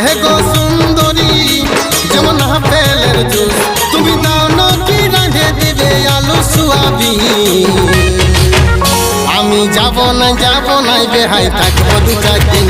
হে গো সুন্দরী যেমন আপেলের জুস তুমি দাও নাকি রাঁধে দিবে আলু সোয়াবিন আমি যাব না বেহাই থাকবো 2 4 দিন